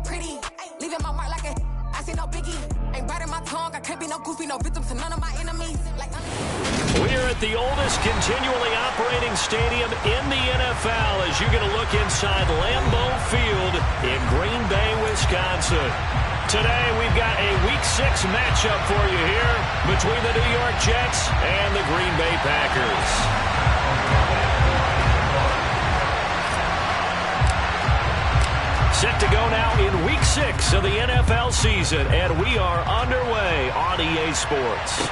pretty. Leaving my mark like a I see no biggie. Ain't biting my tongue, I can't be no goofy, no victim to none of my enemies. We're at the oldest continually operating stadium in the NFL as you get a look inside Lambeau Field in Green Bay, Wisconsin. Today we've got a Week 6 matchup for you here between the New York Jets and the Green Bay Packers. Set to go now in Week 6 of the NFL season, and we are underway on EA Sports.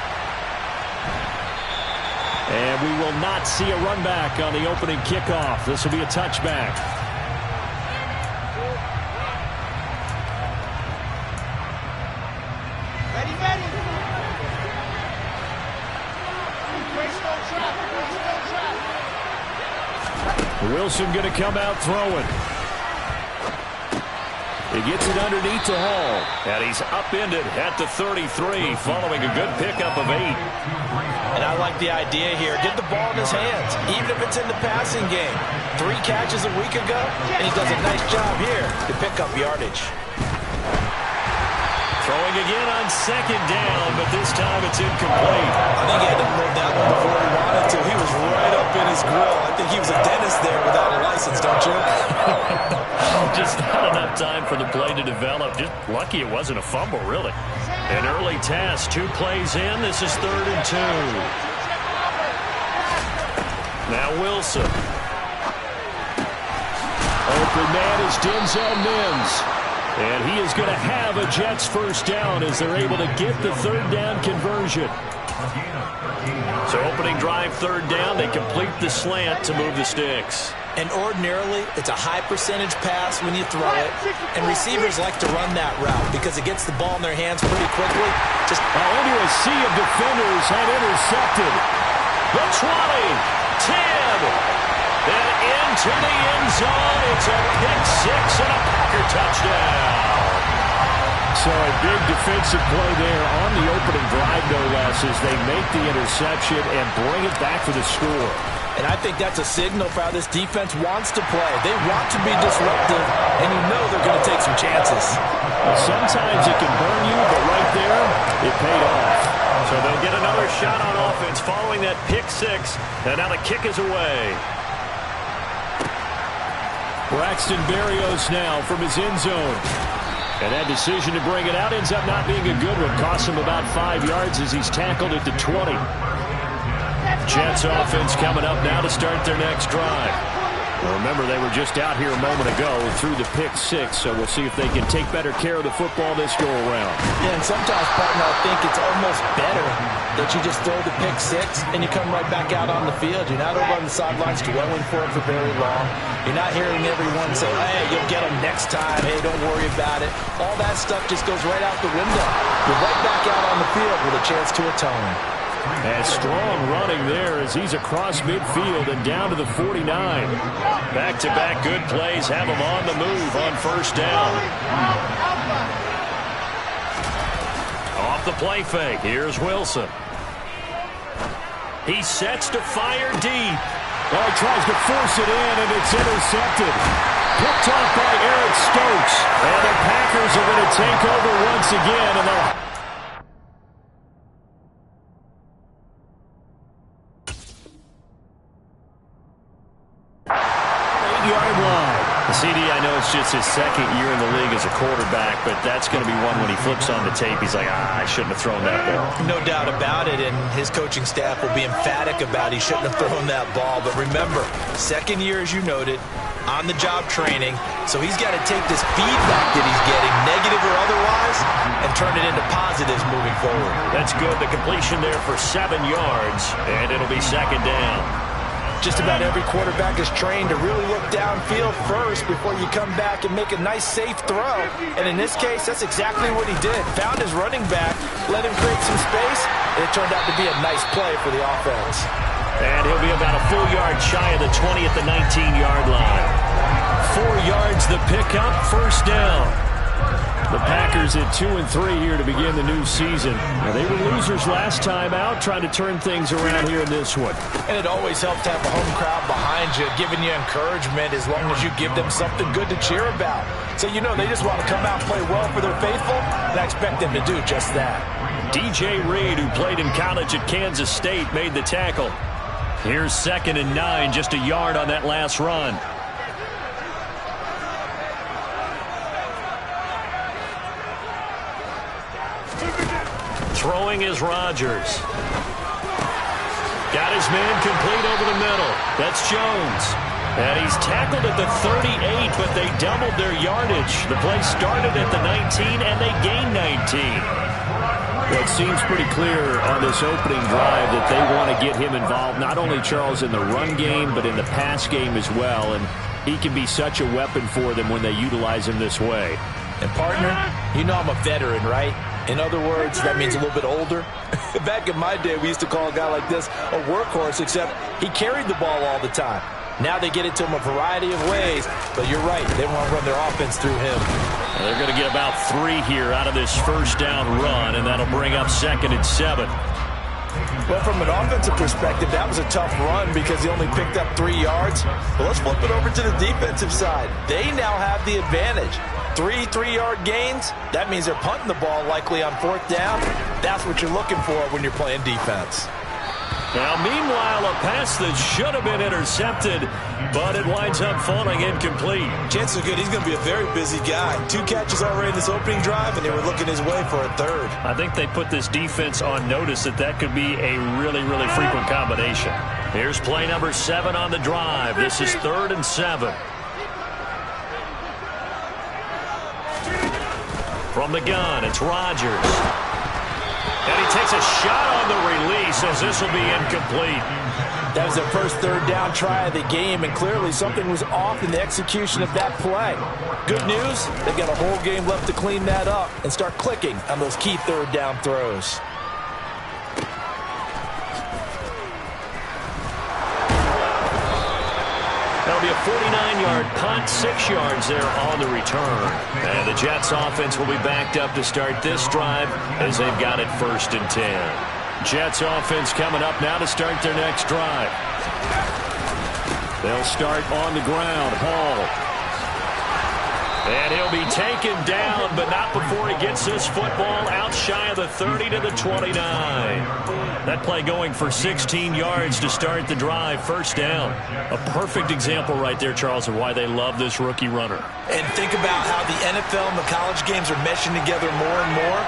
And we will not see a run back on the opening kickoff. This will be a touchback. Wilson going to come out throwing. He gets it underneath to Hall. And he's upended at the 33 following a good pickup of 8. And I like the idea here. Get the ball in his hands, even if it's in the passing game. 3 catches a week ago, and he does a nice job here to pick up yardage. Throwing again on 2nd down, but this time it's incomplete. I think he had to load that one before he wanted to. He was right up in his grill. I think he was a dentist there without a license, don't you? Just not enough time for the play to develop. Just lucky it wasn't a fumble, really. An early test, 2 plays in. This is 3rd and 2. Now Wilson. Open man is Denzel Mims. And he is going to have a Jets first down as they're able to get the 3rd down conversion. So opening drive 3rd down, they complete the slant to move the sticks. And ordinarily, it's a high percentage pass when you throw it. And receivers like to run that route because it gets the ball in their hands pretty quickly. Just into a sea of defenders and intercepted. The 20, 10, then into the end zone. It's a pick 6 and a Packer touchdown. So a big defensive play there on the opening drive, no less, as they make the interception and bring it back for the score. And I think that's a signal for how this defense wants to play. They want to be disruptive, and you know they're going to take some chances. Well, sometimes it can burn you, but right there, it paid off. So they'll get another shot on offense following that pick 6, and now the kick is away. Braxton Berrios now from his end zone. And that decision to bring it out ends up not being a good one. Costs him about 5 yards as he's tackled at the 20. Jets offense coming up now to start their next drive. Well, remember, they were just out here a moment ago through the pick 6, so we'll see if they can take better care of the football this go-around. Yeah, and sometimes, partner, I think it's almost better that you just throw the pick 6 and you come right back out on the field. You're not over on the sidelines dwelling for it for very long. You're not hearing everyone say, hey, you'll get them next time. Hey, don't worry about it. All that stuff just goes right out the window. You're right back out on the field with a chance to atone. And strong running there as he's across midfield and down to the 49. Back-to-back good plays have him on the move on 1st down. Off the play fake, here's Wilson. He sets to fire deep. Oh, he tries to force it in, and it's intercepted. Picked off by Eric Stokes. And the Packers are going to take over once again, and they'll... Yard line. CD, I know it's just his 2nd year in the league as a quarterback, but that's going to be one when he flips on the tape, he's like, I shouldn't have thrown that ball. No doubt about it, and his coaching staff will be emphatic about he shouldn't have thrown that ball. But remember, 2nd year, as you noted, on-the-job training, so he's got to take this feedback that he's getting, negative or otherwise, and turn it into positives moving forward. That's good. The completion there for 7 yards, and it'll be 2nd down. Just about every quarterback is trained to really look downfield first before you come back and make a nice, safe throw. And in this case, that's exactly what he did. Found his running back, let him create some space, and it turned out to be a nice play for the offense. And he'll be about a full yard shy of the 20 at the 19-yard line. 4 yards the pickup, 1st down. The Packers at 2-3 here to begin the new season. Now, they were losers last time out, trying to turn things around here in this one. And it always helps to have a home crowd behind you, giving you encouragement as long as you give them something good to cheer about. So you know they just want to come out and play well for their faithful, and I expect them to do just that. DJ Reed, who played in college at Kansas State, made the tackle. Here's 2nd and 9, just a yard on that last run. Throwing is Rodgers. Got his man complete over the middle. That's Jones. And he's tackled at the 38, but they doubled their yardage. The play started at the 19, and they gained 19. Well, it seems pretty clear on this opening drive that they want to get him involved, not only, Charles, in the run game, but in the pass game as well. And he can be such a weapon for them when they utilize him this way. And, partner, you know I'm a veteran, right? In other words, that means a little bit older. Back in my day, we used to call a guy like this a workhorse, except he carried the ball all the time. Now they get it to him a variety of ways, but you're right. They want to run their offense through him. Well, they're going to get about 3 here out of this first down run, and that'll bring up 2nd and 7. Well, from an offensive perspective, that was a tough run because he only picked up 3 yards. But let's flip it over to the defensive side. They now have the advantage. 3 3-yard gains, that means they're punting the ball likely on 4th down. That's what you're looking for when you're playing defense. Now, meanwhile, a pass that should have been intercepted, but it winds up falling incomplete. Chances are good he's going to be a very busy guy. 2 catches already in this opening drive, and they were looking his way for a 3rd. I think they put this defense on notice that could be a really, really frequent combination. Here's play number 7 on the drive. This is 3rd and 7. From the gun, it's Rodgers. And he takes a shot on the release as this will be incomplete. That was their first 3rd down try of the game, and clearly something was off in the execution of that play. Good news, they've got a whole game left to clean that up and start clicking on those key 3rd down throws. That'll be a 49-yard punt, 6 yards there on the return. And the Jets offense will be backed up to start this drive as they've got it 1st and 10. Jets offense coming up now to start their next drive. They'll start on the ground. Hall. And he'll be taken down, but not before he gets this football out shy of the 30 to the 29. That play going for 16 yards to start the drive, 1st down. A perfect example right there, Charles, of why they love this rookie runner. And think about how the NFL and the college games are meshing together more and more.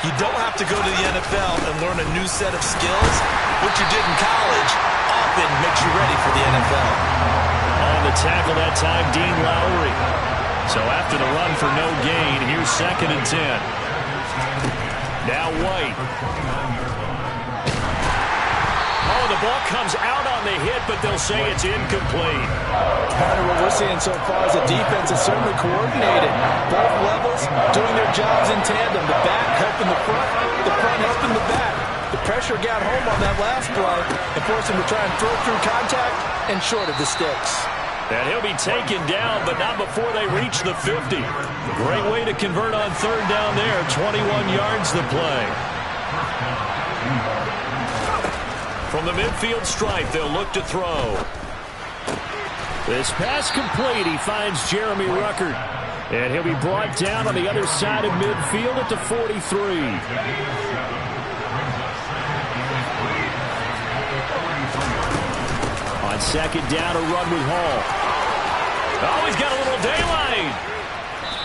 You don't have to go to the NFL and learn a new set of skills. What you did in college often makes you ready for the NFL. On the tackle that time, Dean Lowry. So after the run for no gain, here's 2nd and 10. Now White. Oh, the ball comes out on the hit, but they'll say it's incomplete. Part of what we're seeing so far is the defense is certainly coordinated. Both levels doing their jobs in tandem. The back helping the front helping the back. The pressure got home on that last play and forced him to try and throw through contact and short of the sticks. And he'll be taken down, but not before they reach the 50. Great way to convert on 3rd down there. 21 yards the play. From the midfield stripe, they'll look to throw. This pass complete. He finds Jeremy Ruckert. And he'll be brought down on the other side of midfield at the 43. On 2nd down, a run with Hall. Oh, he's got a little daylight.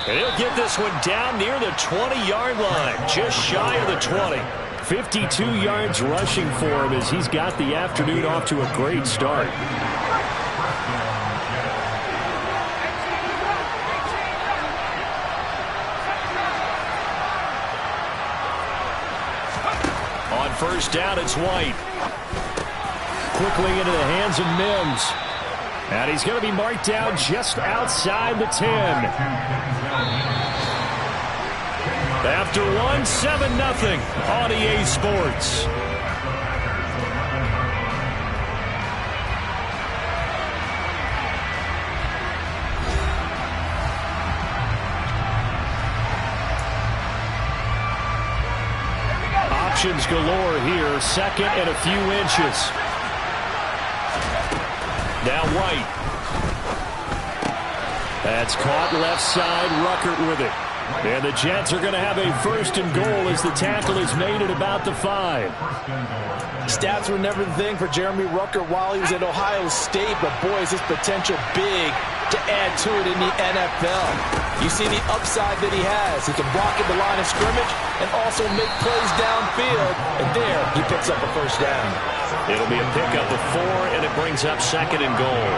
And he'll get this one down near the 20-yard line, just shy of the 20. 52 yards rushing for him as he's got the afternoon off to a great start. On 1st down, it's White. Quickly into the hands of Mims. And he's going to be marked down just outside the 10. After 7-0 on EA Sports. Options galore here. 2nd and a few inches. Now White. That's caught left side. Ruckert with it. And the Jets are going to have a first and goal as the tackle is made at about the 5. Stats were never the thing for Jeremy Ruckert while he was at Ohio State, but boy, is his potential big to add to it in the NFL. You see the upside that he has. He can block at the line of scrimmage and also make plays downfield, and there he picks up a first down. It'll be a pickup of 4, and it brings up second and goal.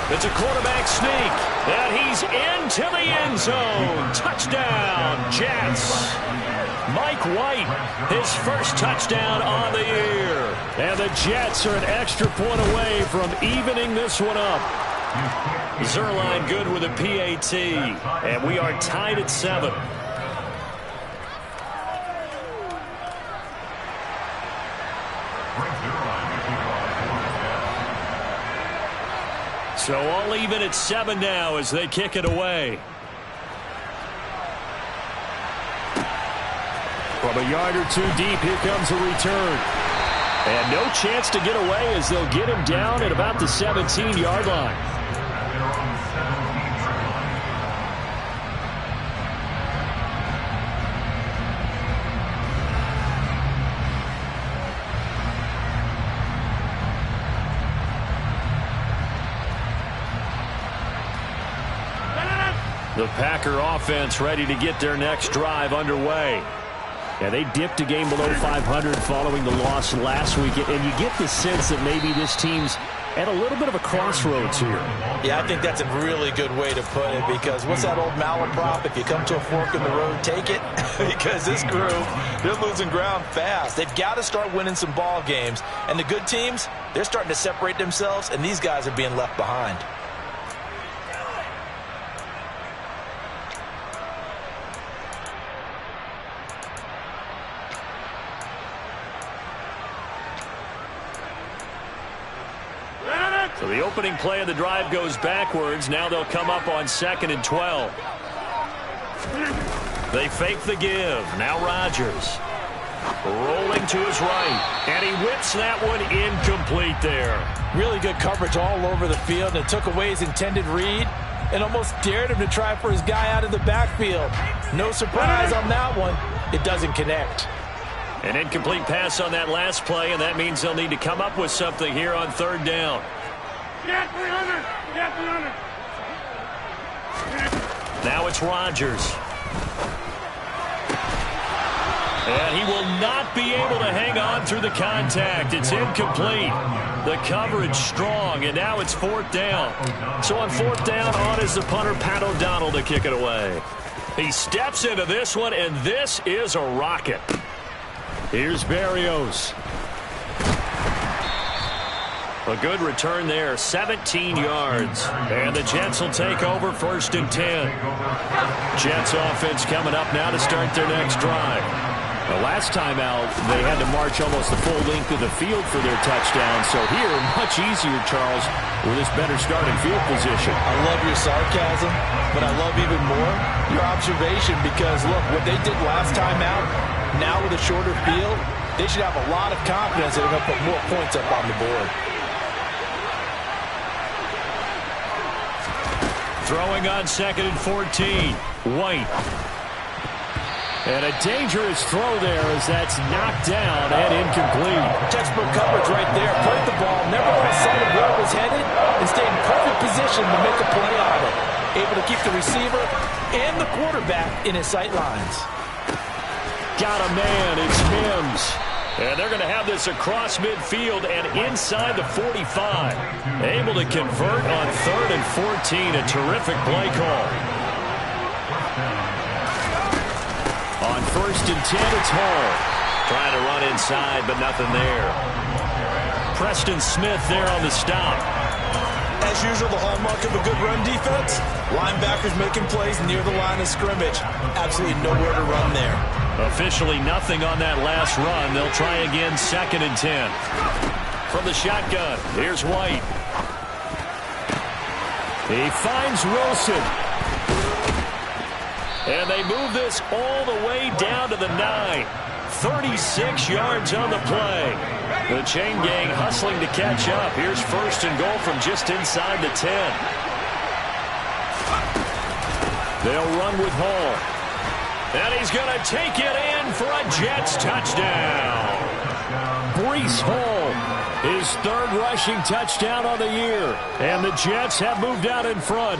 It's a quarterback sneak, and he's into the end zone. Touchdown, Jets. Mike White, his first touchdown on the year. And the Jets are an extra point away from evening this one up. Zuerlein good with a PAT, and we are tied at 7. So all even at 7 now as they kick it away. From a yard or 2 deep, here comes a return. And no chance to get away as they'll get him down at about the 17-yard line. The Packer offense ready to get their next drive underway. Yeah, they dipped a game below 500 following the loss last week, and you get the sense that maybe this team's at a little bit of a crossroads here. Yeah, I think that's a really good way to put it, because what's that old malaprop? If you come to a fork in the road, take it. Because this crew, they're losing ground fast. They've got to start winning some ball games. And the good teams, they're starting to separate themselves, and these guys are being left behind. So the opening play of the drive goes backwards. Now they'll come up on 2nd and 12. They fake the give. Now Rodgers. Rolling to his right. And he whips that one incomplete there. Really good coverage all over the field. And it took away his intended read and almost dared him to try for his guy out of the backfield. No surprise on that one. It doesn't connect. An incomplete pass on that last play, and that means they'll need to come up with something here on 3rd down. Now it's Rodgers. And he will not be able to hang on through the contact. It's incomplete. The coverage strong, and now it's 4th down. So on 4th down, on is the punter, Pat O'Donnell, to kick it away. He steps into this one, and this is a rocket. Here's Berrios. A good return there, 17 yards. And the Jets will take over 1st and 10. Jets offense coming up now to start their next drive. The last time out, they had to march almost the full length of the field for their touchdown. So here, much easier, Charles, with this better starting field position. I love your sarcasm, but I love even more your observation, because, look, what they did last time out, now with a shorter field, they should have a lot of confidence that they're going to put more points up on the board. Throwing on 2nd and 14. White. And a dangerous throw there as that's knocked down and incomplete. Textbook coverage right there. Played the ball, never lost sight of where it was headed, and stayed in perfect position to make a play on it. Able to keep the receiver and the quarterback in his sight lines. Got a man. It's Mims. And they're going to have this across midfield and inside the 45. Able to convert on 3rd and 14. A terrific play call. On 1st and 10, it's Hall. Trying to run inside, but nothing there. Preston Smith there on the stop. As usual, the hallmark of a good run defense, linebackers making plays near the line of scrimmage. Absolutely nowhere to run there. Officially nothing on that last run. They'll try again 2nd and 10. From the shotgun, here's White. He finds Wilson. And they move this all the way down to the 9. 36 yards on the play. The chain gang hustling to catch up. Here's first and goal from just inside the 10. They'll run with Hall. And he's going to take it in for a Jets touchdown. Breece Hall, his third rushing touchdown on the year. And the Jets have moved out in front.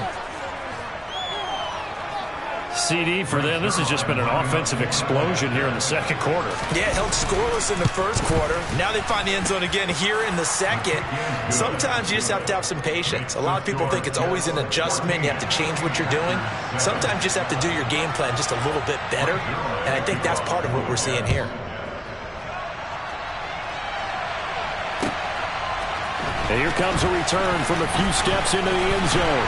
CD for them, this has just been an offensive explosion here in the second quarter. Yeah, held scoreless in the first quarter. Now they find the end zone again here in the second. Sometimes you just have to have some patience. A lot of people think it's always an adjustment. You have to change what you're doing. Sometimes you just have to do your game plan just a little bit better. And I think that's part of what we're seeing here. And here comes a return from a few steps into the end zone.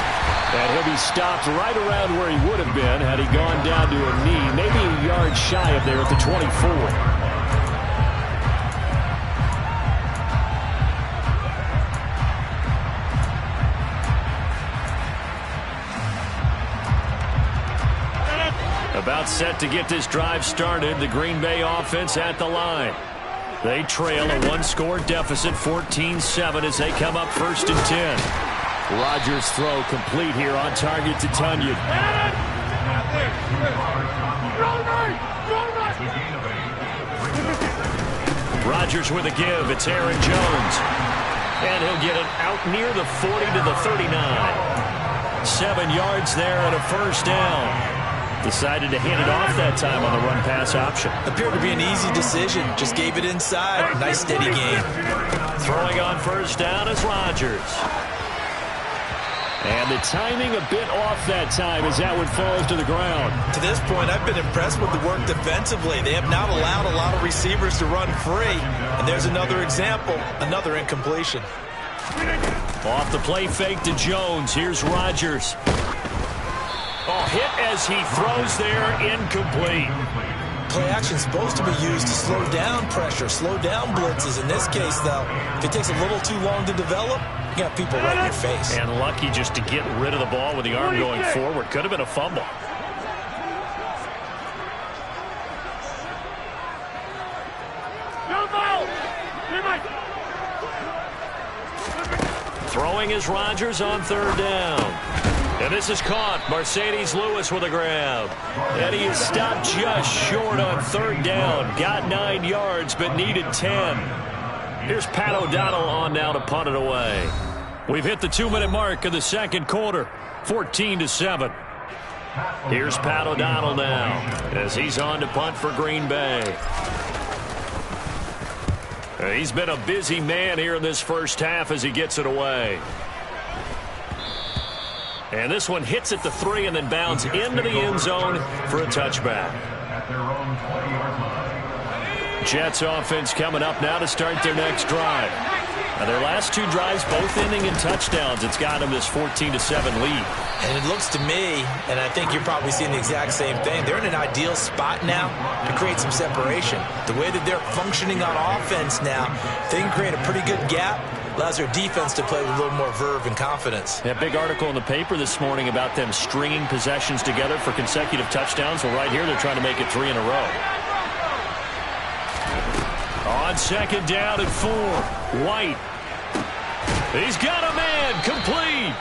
And he'll be stopped right around where he would have been had he gone down to a knee, maybe a yard shy of there at the 24. About set to get this drive started, the Green Bay offense at the line. They trail a one-score deficit, 14-7, as they come up first and 10. Rodgers' throw complete here on target to Tunyon. Rodgers with a give. It's Aaron Jones. And he'll get it out near the 40 to the 39. 7 yards there and a first down. Decided to hand it off that time on the run-pass option. Appeared to be an easy decision. Just gave it inside. Nice, steady game. Throwing on first down is Rodgers. And the timing a bit off that time as that one falls to the ground. To this point, I've been impressed with the work defensively. They have not allowed a lot of receivers to run free. And there's another example, another incompletion. Off the play fake to Jones. Here's Rodgers. Oh, hit as he throws there, incomplete. Play action is supposed to be used to slow down pressure, slow down blitzes. In this case, though, if it takes a little too long to develop, you got people right in your face. And lucky just to get rid of the ball with the arm going forward. Could have been a fumble. Throwing is Rodgers on third down. And this is caught. Mercedes Lewis with a grab. And he is stopped just short on third down. Got 9 yards, but needed 10. Here's Pat O'Donnell on now to punt it away. We've hit the 2-minute mark of the second quarter. 14-7. Here's Pat O'Donnell now as he's on to punt for Green Bay. He's been a busy man here in this first half as he gets it away. And this one hits at the 3 and then bounds into the end zone for a touchback. Jets offense coming up now to start their next drive. Now their last 2 drives both ending in touchdowns. It's got them this 14-7 lead. And it looks to me, and I think you're probably seeing the exact same thing, they're in an ideal spot now to create some separation. The way that they're functioning on offense now, they can create a pretty good gap. Allows their defense to play with a little more verve and confidence. That big article in the paper this morning about them stringing possessions together for consecutive touchdowns. Well, right here, they're trying to make it 3 in a row. On second down and 4, White. He's got a man, complete.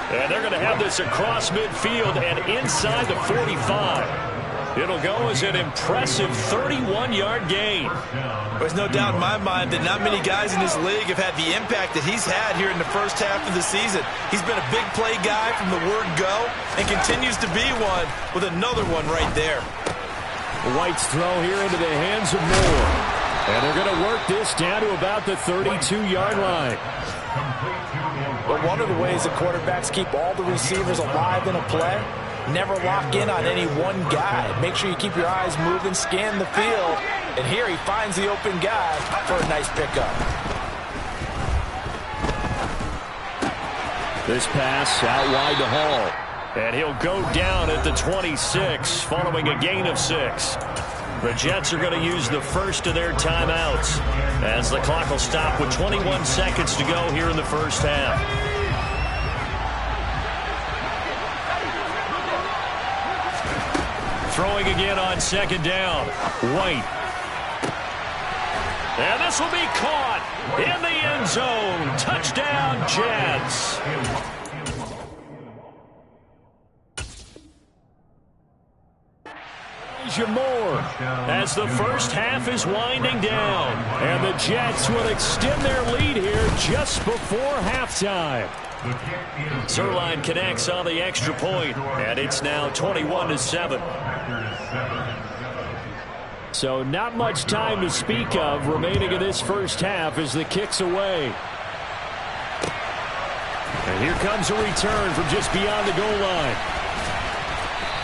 And they're going to have this across midfield and inside the 45. It'll go as an impressive 31-yard gain. There's no doubt in my mind that not many guys in this league have had the impact that he's had here in the first half of the season. He's been a big play guy from the word go and continues to be one with another one right there. White's throw here into the hands of Moore. And they're going to work this down to about the 32-yard line. But one of the ways the quarterbacks keep all the receivers alive in a play, never lock in on any one guy. Make sure you keep your eyes moving, scan the field. And here he finds the open guy for a nice pickup. This pass out wide to Hall. And he'll go down at the 26 following a gain of 6. The Jets are going to use the first of their timeouts as the clock will stop with 21 seconds to go here in the first half. Throwing again on second down. White. And this will be caught in the end zone. Touchdown, Jets. Moore as the first half is winding down. And the Jets will extend their lead here just before halftime. Zuerlein connects on the extra point, and it's now 21-7. So not much time to speak of remaining in this first half as the kick's away. And here comes a return from just beyond the goal line.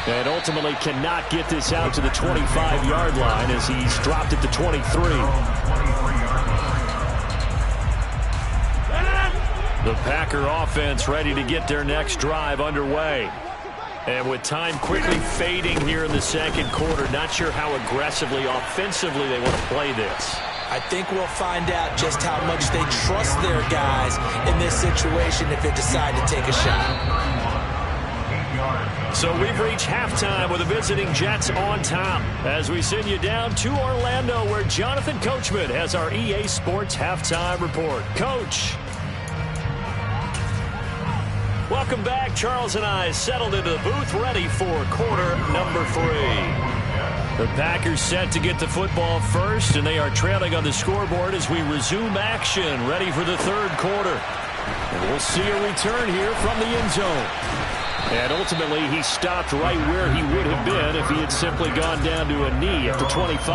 And ultimately cannot get this out to the 25-yard line as he's dropped at the 23. The Packer offense ready to get their next drive underway. And with time quickly fading here in the second quarter, not sure how aggressively, offensively they want to play this. I think we'll find out just how much they trust their guys in this situation if they decide to take a shot. So we've reached halftime with the visiting Jets on top as we send you down to Orlando where Jonathan Coachman has our EA Sports halftime report. Coach. Welcome back. Charles and I settled into the booth ready for quarter number 3. The Packers set to get the football first, and they are trailing on the scoreboard as we resume action, ready for the third quarter. And we'll see a return here from the end zone. And ultimately, he stopped right where he would have been if he had simply gone down to a knee at the 25.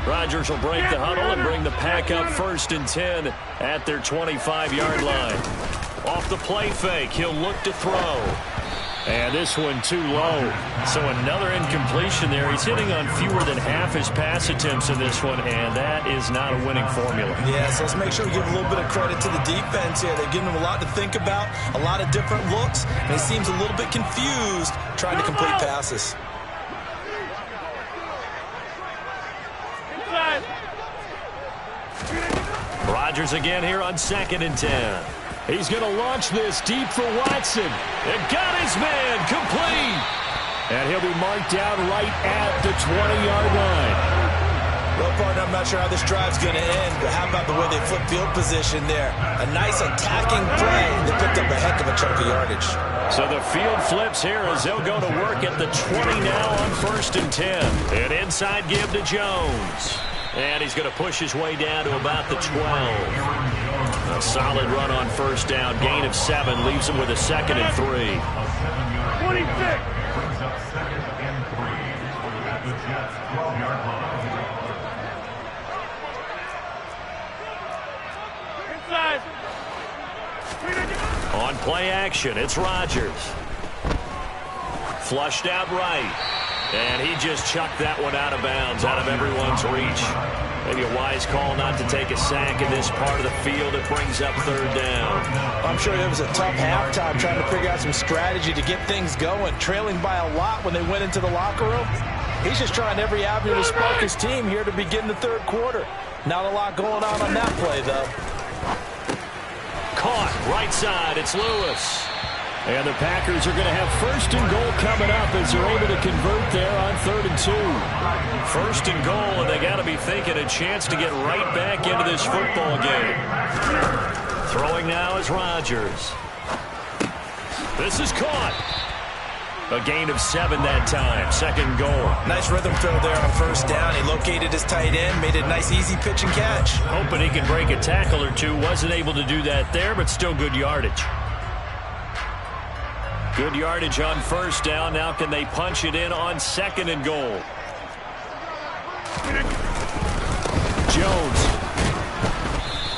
Rodgers will break the huddle and bring the Pack up 1st and 10 at their 25-yard line. Off the play fake, he'll look to throw. And this one too low. So another incompletion there. He's hitting on fewer than half his pass attempts in this one, and that is not a winning formula. Yeah, so let's make sure we give a little bit of credit to the defense here. They're giving him a lot to think about, a lot of different looks, and he seems a little bit confused trying to complete passes. Rodgers again here on 2nd and 10. He's going to launch this deep for Watson. And got his man complete. And he'll be marked down right at the 20-yard line. Well, partner, I'm not sure how this drive's going to end, but how about the way they flip field position there? A nice attacking play. They picked up a heck of a chunk of yardage. So the field flips here as they'll go to work at the 20 now on 1st and 10. An inside give to Jones. And he's going to push his way down to about the 12. A solid run on 1st down. Gain of 7 leaves him with a 2nd and 3. 26. Inside. On play action, it's Rodgers. Flushed out right. And he just chucked that one out of bounds, out of everyone's reach. Maybe a wise call not to take a sack in this part of the field. It brings up 3rd down. I'm sure it was a tough halftime trying to figure out some strategy to get things going. Trailing by a lot when they went into the locker room. He's just trying every avenue to spark his team here to begin the 3rd quarter. Not a lot going on that play, though. Caught, right side, it's Lewis. And the Packers are going to have 1st and goal coming up as they're able to convert there on 3rd and 2. 1st and goal, and they got to be thinking a chance to get right back into this football game. Throwing now is Rodgers. This is caught. A gain of 7 that time. 2nd goal. Nice rhythm throw there on 1st down. He located his tight end, made a nice easy pitch and catch. Hoping he can break a tackle or two. Wasn't able to do that there, but still good yardage. Good yardage on 1st down. Now can they punch it in on 2nd and goal? Jones.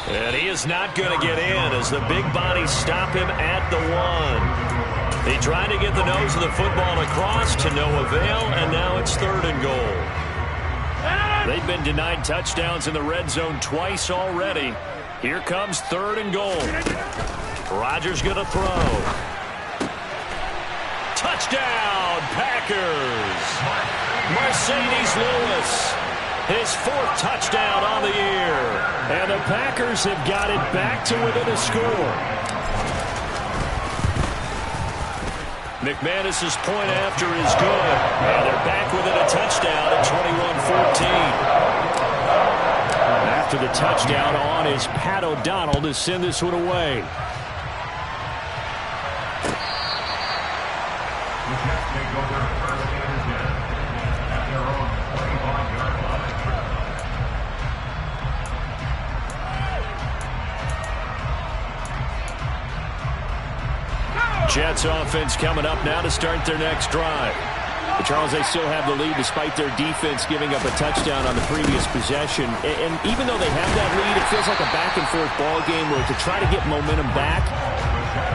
And he is not going to get in as the big bodies stop him at the 1. He tried to get the nose of the football across to no avail, and now it's 3rd and goal. They've been denied touchdowns in the red zone twice already. Here comes 3rd and goal. Rodgers going to throw. Touchdown, Packers! Mercedes Lewis, his 4th touchdown on the year. And the Packers have got it back to within a score. McManus's point after is good. And they're back within a touchdown at 21-14. After the touchdown on is Pat O'Donnell to send this one away. Jets offense coming up now to start their next drive. But Charles, they still have the lead despite their defense giving up a touchdown on the previous possession. And even though they have that lead, it feels like a back-and-forth ball game where to try to get momentum back,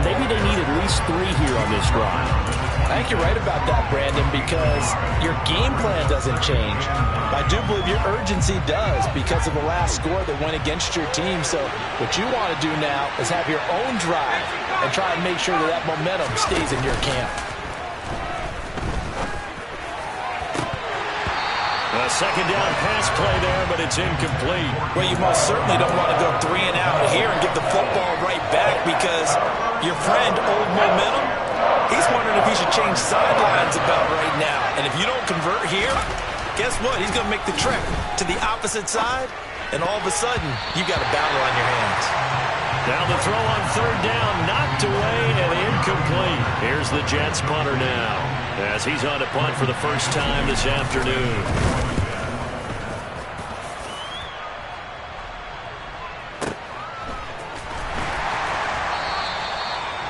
maybe they need at least 3 here on this drive. I think you're right about that, Brandon, because your game plan doesn't change. I do believe your urgency does because of the last score that went against your team. So what you want to do now is have your own drive and try and make sure that that momentum stays in your camp. A second down pass play there, but it's incomplete. Well, you most certainly don't want to go 3 and out here and get the football right back because your friend, Old Momentum, he's wondering if he should change sidelines about right now. And if you don't convert here, guess what? He's going to make the trek to the opposite side, and all of a sudden, you've got a battle on your hands. Now the throw on third down, knocked away and incomplete. Here's the Jets punter now as he's on to punt for the first time this afternoon.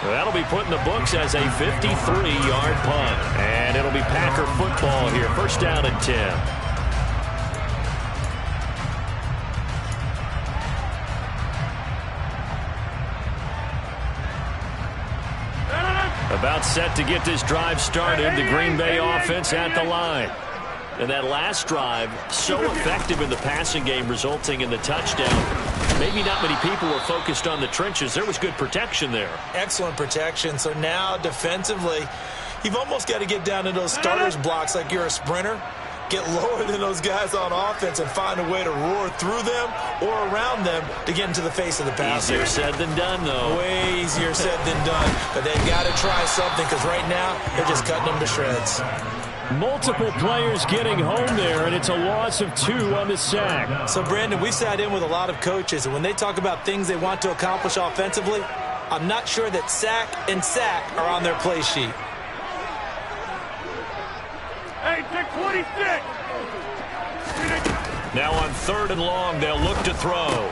That'll be put in the books as a 53-yard punt. And it'll be Packer football here. First down and 10. About set to get this drive started. The Green Bay offense at the line. And that last drive, so effective in the passing game, resulting in the touchdown. Maybe not many people were focused on the trenches. There was good protection there. Excellent protection. So now defensively, you've almost got to get down to those starters blocks like you're a sprinter. Get lower than those guys on offense and find a way to roar through them or around them to get into the face of the passer. Easier said than done, though. Way easier said than done. But they've got to try something because right now they're just cutting them to shreds. Multiple players getting home there, and it's a loss of 2 on the sack. So, Brandon, we've sat in with a lot of coaches, and when they talk about things they want to accomplish offensively, I'm not sure that sack and sack are on their play sheet. Hey, take 26. Now on third and long, they'll look to throw.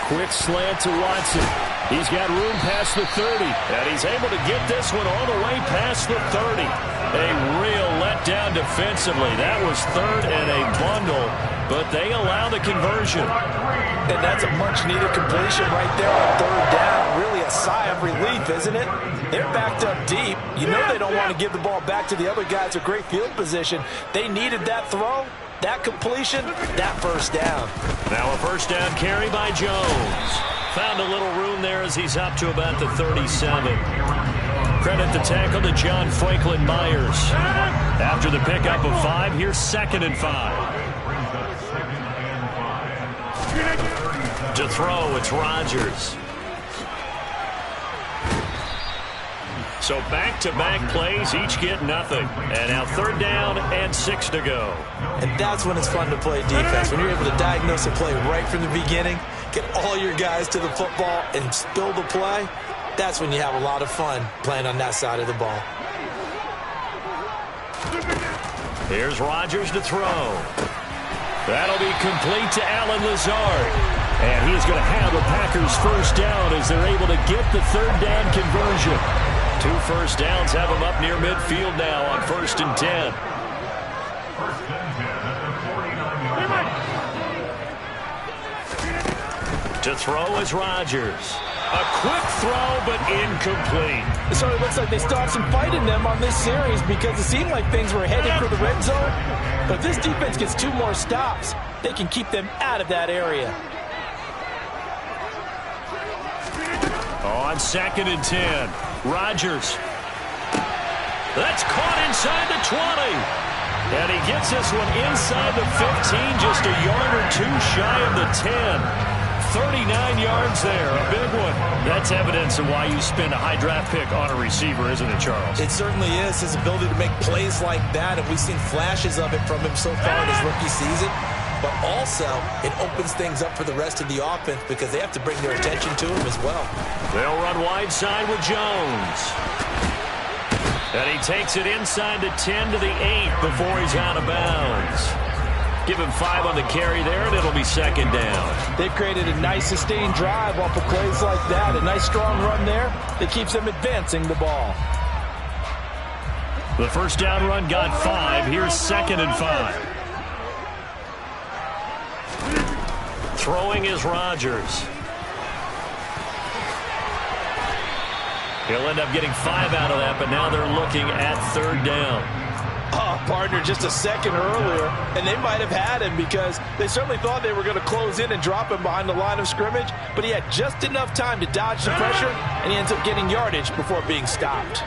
Quick slant to Watson. He's got room past the 30, and he's able to get this one all the way past the 30. A real letdown defensively. That was third and a bundle, but they allow the conversion. And that's a much-needed completion right there on third down. Really a sigh of relief, isn't it? They're backed up deep. You know they don't want to give the ball back to the other guys with great field position. They needed that throw, that completion, that first down. Now a first down carry by Jones. Found a little room there as he's up to about the 37. Credit the tackle to John Franklin Myers. After the pickup of 5, here's 2nd and 5. To throw, it's Rodgers. So back-to-back plays, each get nothing. And now third down and 6 to go. And that's when it's fun to play defense. When you're able to diagnose a play right from the beginning, get all your guys to the football and spill the play, that's when you have a lot of fun playing on that side of the ball. Here's Rodgers to throw. That'll be complete to Allen Lazard. And he's going to have the Packers first down as they're able to get the third down conversion. 2 first downs have them up near midfield now on 1st and 10. To throw is Rodgers. A quick throw, but incomplete. So it looks like they still have some fight in them on this series because it seemed like things were headed for the red zone. But if this defense gets 2 more stops, they can keep them out of that area. On 2nd and 10, Rodgers. That's caught inside the 20. And he gets this one inside the 15, just a yard or 2 shy of the 10. 39 yards there, a big one. That's evidence of why you spend a high draft pick on a receiver, isn't it, Charles? It certainly is. His ability to make plays like that, and we've seen flashes of it from him so far in his rookie season. But also, it opens things up for the rest of the offense because they have to bring their attention to him as well. They'll run wide side with Jones. And he takes it inside the 10 to the 8 before he's out of bounds. Give him 5 on the carry there, and it'll be second down. They've created a nice sustained drive off of plays like that. A nice strong run there that keeps them advancing the ball. The first down run got 5. Here's 2nd and 5. Throwing is Rodgers. He'll end up getting 5 out of that, but now they're looking at 3rd down. Oh, partner, just a second earlier, and they might have had him because they certainly thought they were going to close in and drop him behind the line of scrimmage, but he had just enough time to dodge the pressure, and he ends up getting yardage before being stopped.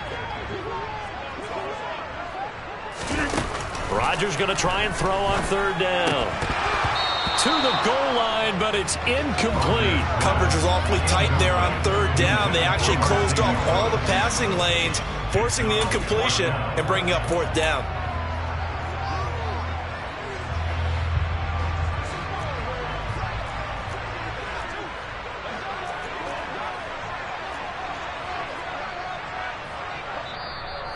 Rodgers going to try and throw on 3rd down. To the goal line, but it's incomplete. Coverage was awfully tight there on 3rd down. They actually closed off all the passing lanes, forcing the incompletion and bringing up 4th down.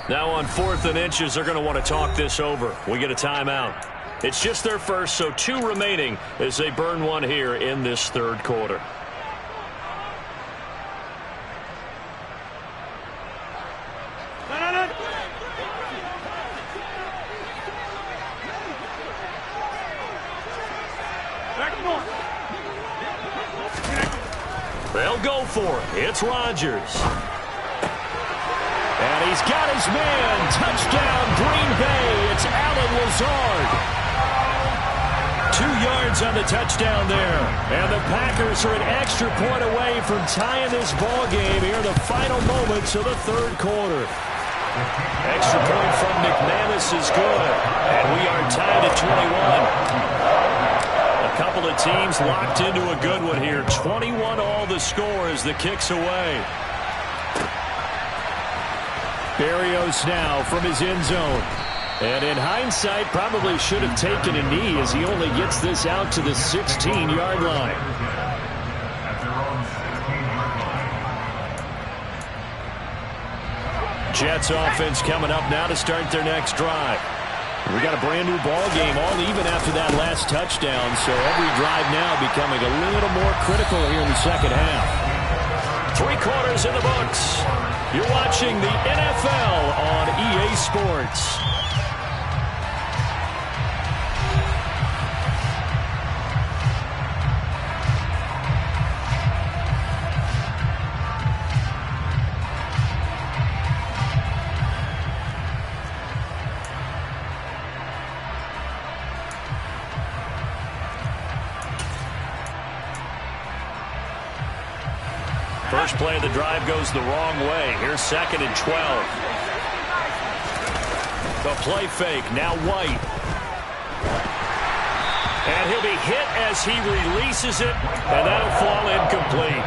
Now on 4th and inches, they're going to want to talk this over. We get a timeout. It's just their first, so 2 remaining as they burn one here in this 3rd quarter. They'll go for it. It's Rodgers. And he's got his man. Touchdown, Green Bay. It's Allen Lazard. 2 yards on the touchdown there. And the Packers are an extra point away from tying this ball game here in the final moments of the 3rd quarter. Extra point from McManus is good. And we are tied at 21. A couple of teams locked into a good one here. 21 all the score as the kick's away. Berrios now from his end zone. And in hindsight, probably should have taken a knee as he only gets this out to the 16-yard line. Jets offense coming up now to start their next drive. We got a brand new ball game, all even after that last touchdown, so every drive now becoming a little more critical here in the second half. 3 quarters in the books. You're watching the NFL on EA Sports. First play of the drive goes the wrong way. Here's 2nd and 12. The play fake, now White. And he'll be hit as he releases it, and that'll fall incomplete.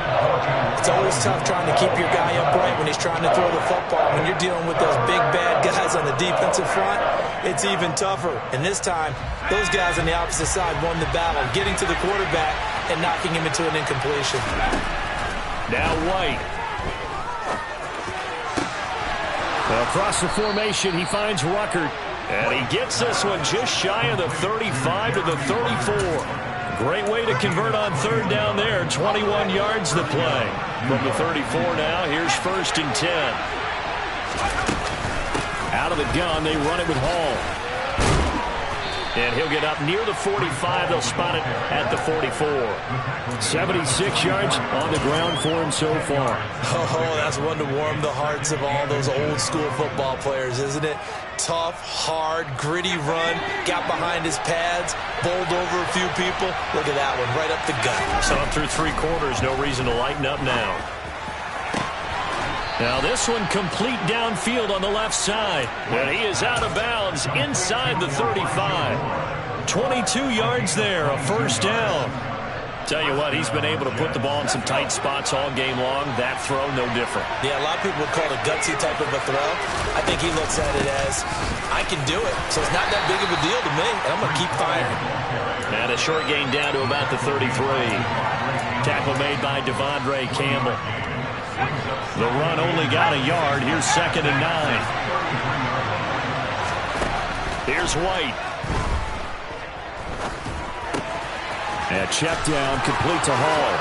It's always tough trying to keep your guy upright when he's trying to throw the football. When you're dealing with those big, bad guys on the defensive front, it's even tougher. And this time, those guys on the opposite side won the battle, getting to the quarterback and knocking him into an incompletion. Now White. Across the formation, he finds Ruckert. And he gets this one just shy of the 35 to the 34. Great way to convert on 3rd down there. 21 yards to play. From the 34 now, here's 1st and 10. Out of the gun, they run it with Hall. And he'll get up near the 45. They'll spot it at the 44. 76 yards on the ground for him so far. Oh, that's one to warm the hearts of all those old school football players, isn't it? Tough, hard, gritty run. Got behind his pads, bowled over a few people. Look at that one, right up the gut. So through 3 quarters, no reason to lighten up now. Now this one complete downfield on the left side. And he is out of bounds inside the 35. 22 yards there, a 1st down. Tell you what, he's been able to put the ball in some tight spots all game long. That throw, no different. Yeah, a lot of people would call it a gutsy type of a throw. I think he looks at it as, I can do it, so it's not that big of a deal to me, and I'm going to keep firing. And a short gain down to about the 33. Tackle made by Devondre Campbell. The run only got a yard. Here's 2nd and 9. Here's White. And check down, complete to Hall.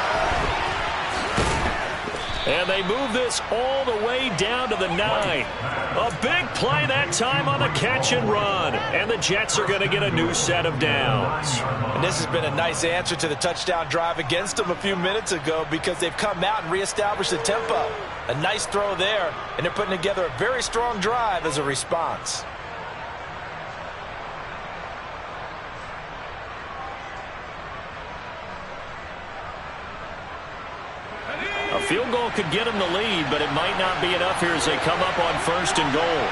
And they move this all the way down to the 9. A big play that time on the catch and run. And the Jets are going to get a new set of downs. And this has been a nice answer to the touchdown drive against them a few minutes ago because they've come out and reestablished the tempo. A nice throw there, and they're putting together a very strong drive as a response. A field goal could get them the lead, but it might not be enough here as they come up on 1st and goal.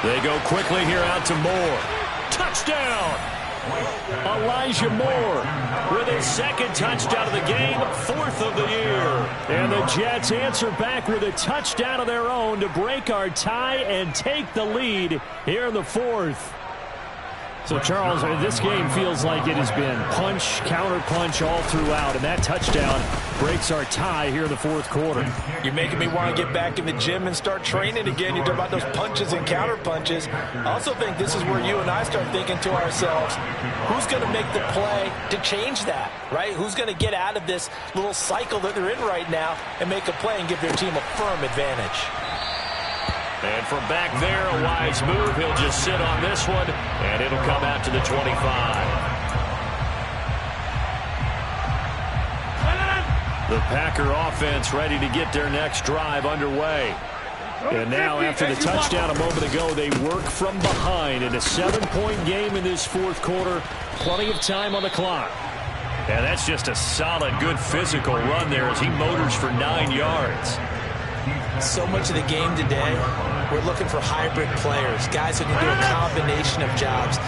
They go quickly here out to Moore. Touchdown! Elijah Moore with his 2nd touchdown of the game, 4th of the year. And the Jets answer back with a touchdown of their own to break our tie and take the lead here in the 4th. So, Charles, this game feels like it has been punch, counter-punch all throughout, and that touchdown breaks our tie here in the 4th quarter. You're making me want to get back in the gym and start training again. You talk about those punches and counter-punches. I also think this is where you and I start thinking to ourselves, who's going to make the play to change that, right? Who's going to get out of this little cycle that they're in right now and make a play and give their team a firm advantage? And from back there, a wise move. He'll just sit on this one, and it'll come out to the 25. The Packer offense ready to get their next drive underway. And now, after the touchdown a moment ago, they work from behind in a 7-point game in this 4th quarter. Plenty of time on the clock. And that's just a solid, good physical run there as he motors for 9 yards. So much of the game today, we're looking for hybrid players, guys who can do a combination of jobs.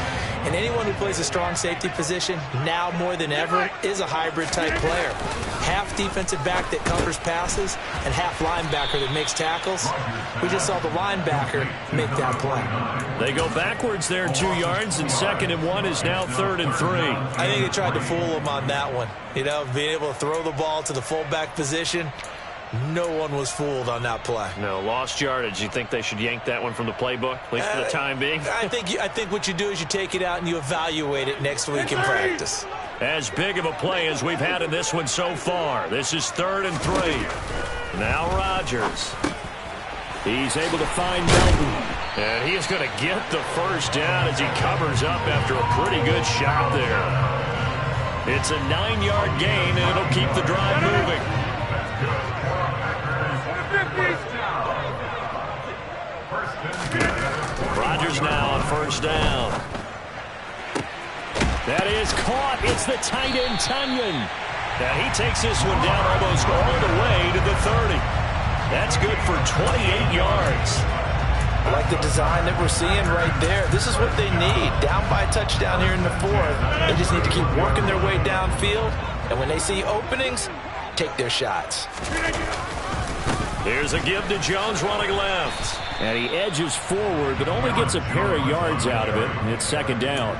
And anyone who plays a strong safety position, now more than ever, is a hybrid-type player. Half defensive back that covers passes and half linebacker that makes tackles. We just saw the linebacker make that play. They go backwards there 2 yards, and 2nd and 1 is now 3rd and 3. I think they tried to fool him on that one. You know, being able to throw the ball to the fullback position. No one was fooled on that play. No, lost yardage. You think they should yank that one from the playbook, at least for the time being? I think what you do is you take it out and you evaluate it next week in practice. As big of a play as we've had in this one so far. This is 3rd and 3. Now Rodgers. He's able to find Melton. And he is going to get the 1st down as he covers up after a pretty good shot there. It's a 9-yard gain, and it'll keep the drive moving. Rodgers now on 1st down. That is caught. It's the tight end, Tunyon. And he takes this one down almost all the way to the 30. That's good for 28 yards. I like the design that we're seeing right there. This is what they need. Down by a touchdown here in the 4th. They just need to keep working their way downfield. And when they see openings, take their shots. Here's a give to Jones running left. And he edges forward, but only gets a pair of yards out of it. It's 2nd down.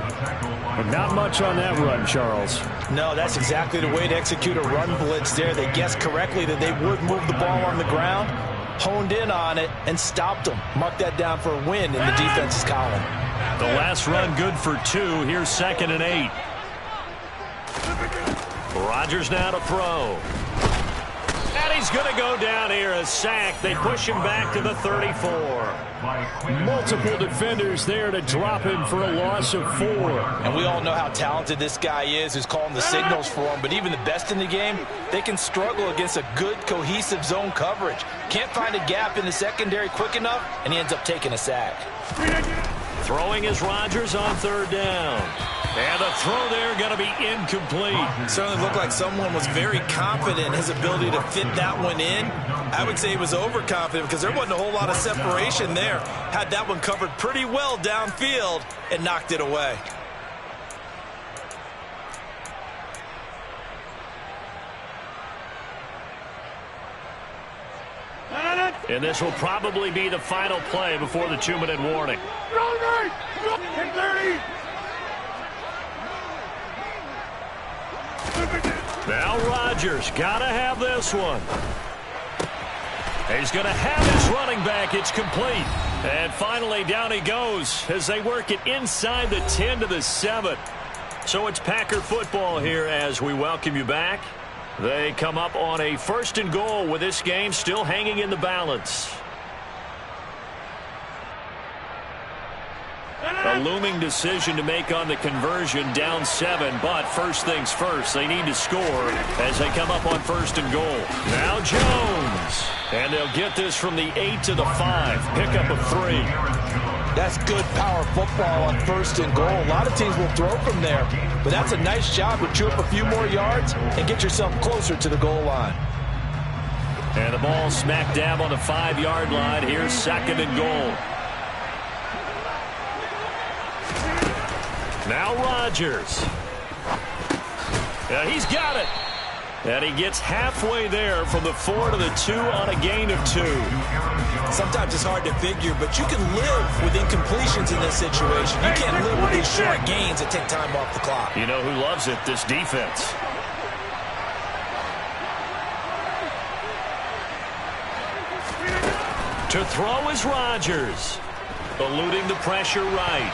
And not much on that run, Charles. No, that's exactly the way to execute a run blitz there. They guessed correctly that they would move the ball on the ground, honed in on it, and stopped them. Mark that down for a win in the defense's column. The last run good for 2. Here's 2nd and 8. Rodgers now to throw. And he's going to go down here, a sack. They push him back to the 34. Multiple defenders there to drop him for a loss of 4. And we all know how talented this guy is who's calling the signals for him. But even the best in the game, they can struggle against a good, cohesive zone coverage. Can't find a gap in the secondary quick enough, and he ends up taking a sack. Throwing is Rodgers on 3rd down. And the throw there going to be incomplete. Certainly looked like someone was very confident in his ability to fit that one in. I would say he was overconfident because there wasn't a whole lot of separation there. Had that one covered pretty well downfield and knocked it away. And this will probably be the final play before the 2-minute warning. Get 30. Now Rodgers got to have this one. He's going to have his running back. It's complete. And finally down he goes as they work it inside the 10 to the 7. So it's Packer football here as we welcome you back. They come up on a 1st and goal with this game still hanging in the balance. A looming decision to make on the conversion, down 7, but first things first, they need to score as they come up on 1st and goal. Now Jones, and they'll get this from the 8 to the 5, pickup of 3. That's good power football on 1st and goal. A lot of teams will throw from there, but that's a nice job to chew up a few more yards and get yourself closer to the goal line. And the ball smack dab on the 5-yard line. Here's 2nd and goal. Now Rodgers. He's got it. And he gets halfway there from the 4 to the 2 on a gain of 2. Sometimes it's hard to figure, but you can live with incompletions in this situation. You can't live with these short gains that take time off the clock. You know who loves it? This defense. To throw is Rodgers. Eluding the pressure right.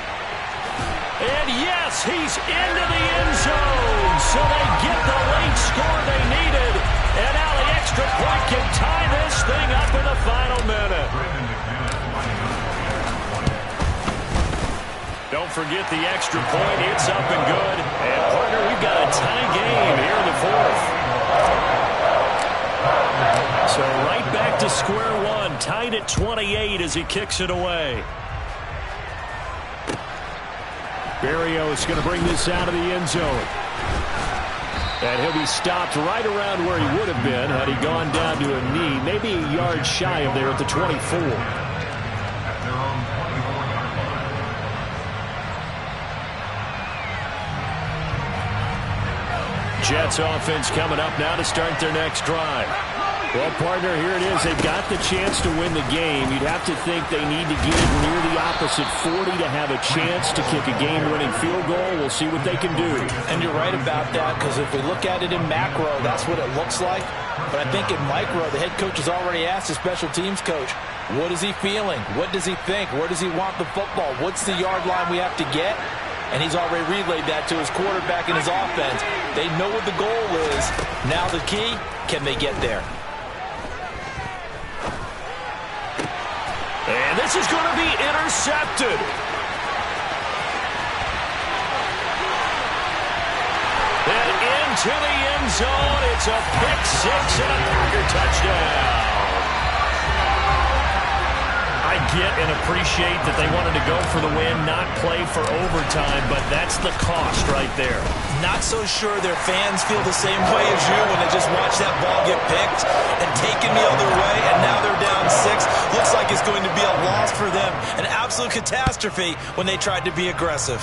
And yes, he's into the end zone. So they get the late score they needed. And now the extra point can tie this thing up in the final minute. Don't forget the extra point. It's up and good. And partner, we've got a tie game here in the 4th. So right back to square one. Tied at 28 as he kicks it away. Berrios going to bring this out of the end zone. And he'll be stopped right around where he would have been had he gone down to a knee, maybe a yard shy of there at the 24. Jets offense coming up now to start their next drive. Well, partner, here it is. They've got the chance to win the game. You'd have to think they need to get it near the opposite 40 to have a chance to kick a game-winning field goal. We'll see what they can do. And you're right about that, because if we look at it in macro, that's what it looks like. But I think in micro, the head coach has already asked the special teams coach, what is he feeling? What does he think? Where does he want the football? What's the yard line we have to get? And he's already relayed that to his quarterback and his offense. They know what the goal is. Now the key, can they get there? And this is going to be intercepted. And into the end zone. It's a pick 6 and a Packer touchdown. I get and appreciate that they wanted to go for the win, not play for overtime, but that's the cost right there. Not so sure their fans feel the same way as you when they just watch that ball get picked and taken the other way, and now they're down 6. Looks like it's going to be a loss for them. An absolute catastrophe when they tried to be aggressive.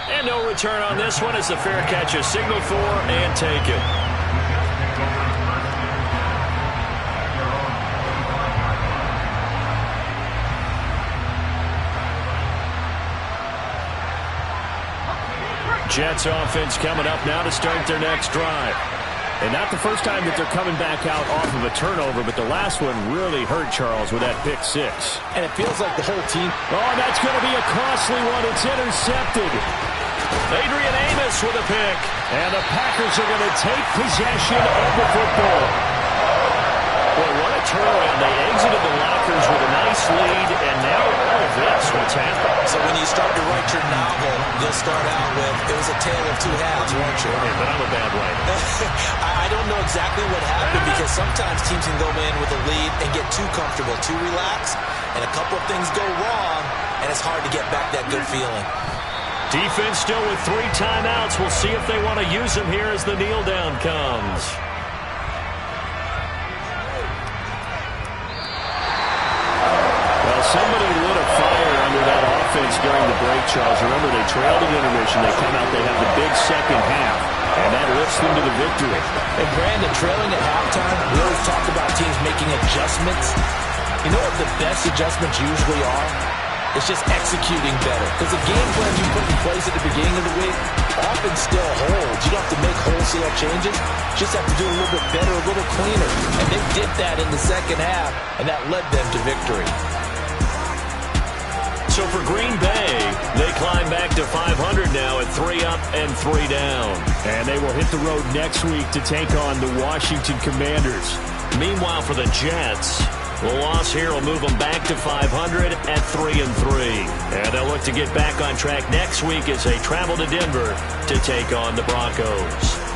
And no return on this one as the fair catch is signaled for and taken. Jets offense coming up now to start their next drive. And not the first time that they're coming back out off of a turnover, but the last one really hurt Charles with that pick 6. And it feels like the whole team. Oh, and that's going to be a costly one. It's intercepted. Adrian Amos with a pick. And the Packers are going to take possession of the football. Well, what a turnaround. They exited the lockers with a nice lead, and now all of this, what's happened? So when you start to write your novel, you'll start out with, it was a tale of 2 halves, won't you? Yeah, but I'm a bad writer. I don't know exactly what happened, because sometimes teams can go in with a lead and get too comfortable, too relaxed, and a couple of things go wrong, and it's hard to get back that good feeling. Defense still with 3 timeouts. We'll see if they want to use them here as the kneel down comes. Somebody lit a fire under that offense during the break, Charles. Remember, they trailed at intermission. They come out, they have the big second half, and that lifts them to the victory. And Brandon, trailing at halftime, we always talk about teams making adjustments, you know what the best adjustments usually are? It's just executing better. Because the game plan you put in place at the beginning of the week often still holds. You don't have to make wholesale changes. You just have to do a little bit better, a little cleaner. And they did that in the second half, and that led them to victory. So for Green Bay, they climb back to 500 now at 3 up and 3 down. And they will hit the road next week to take on the Washington Commanders. Meanwhile, for the Jets, the loss here will move them back to 500 at 3 and 3. And they'll look to get back on track next week as they travel to Denver to take on the Broncos.